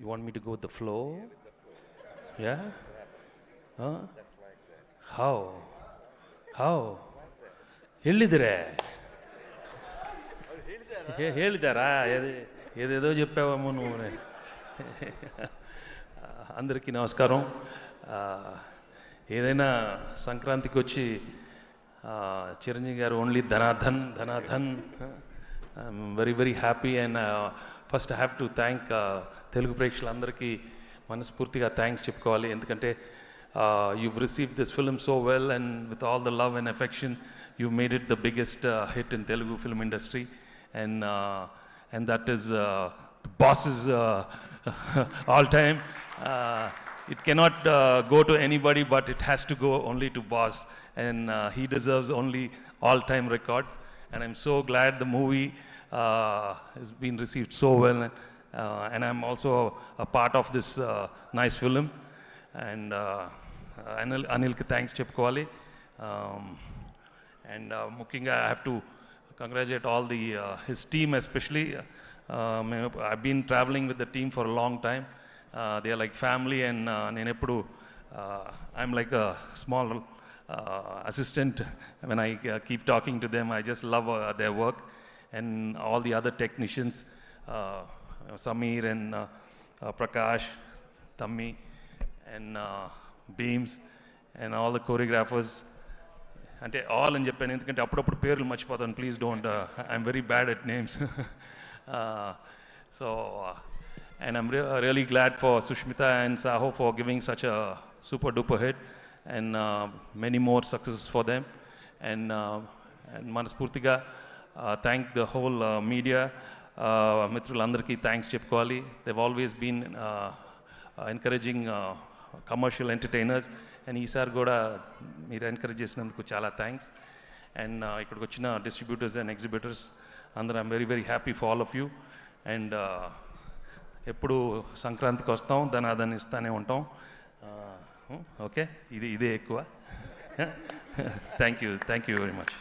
You want me to go with the flow? Yeah? Huh? How? How? ಹೇಳಿದ್ರೆ ಹೇಳಿದಾರಾ ఏదేదో చెప్పావేమో నువ్వు అందరికీ నమస్కారం ఏదైనా సంక్రాంతికి వచ్చి చిరంజీవి గారు ఓన్లీ ధనాధన్ ధనాధన్ I'm very very happy and first I have to thank Telugu ప్రేక్షకులందరికీ మనస్ఫూర్తిగా థ్యాంక్స్ చెప్పుకోవాలి ఎందుకంటే you've received this film so well and with all the love and affection you've made it the biggest hit in Telugu film industry and that is the boss's all time it cannot go to anybody but it has to go only to boss and he deserves only all time records and I'm so glad the movie has been received so well and I'm also a part of this nice film and Anilki thanks చెప్పుకోవాలి and ముఖ్యంగా I have to congratulate all the his team especially I've been traveling with the team for a long time they are like family and నేను ఎప్పుడు I'm like a small assistant when I keep talking to them I just love their work and all the other technicians Samir and Prakash Tammi and beams and all the choreographers అంటే all అని చెప్పాను ఎందుకంటే అప్పుడప్పుడు పేర్లు మర్చిపోతాను please don't I'm very bad at names so and I'm really glad for Sushmita and Saaho for giving such a super duper hit and many more success for them and మనస్ఫూర్తిగా thank the whole media మిత్రులందరికీ thanks చెప్పుకోవాలి they've always been encouraging commercial entertainers and ఈసారి కూడా మీరు encourage చేసినందుకు చాలా thanks and ఇక్కడికి వచ్చిన డిస్ట్రిబ్యూటర్స్ అండ్ ఎగ్జిబిటర్స్ అందరూ I'm very very happy for all of you and ఎప్పుడు సంక్రాంతికి వస్తాం ధనాదాన్ని ఇస్తూనే ఉంటాం ఓకే ఇదే ఎక్కువ థ్యాంక్ యూ వెరీ మచ్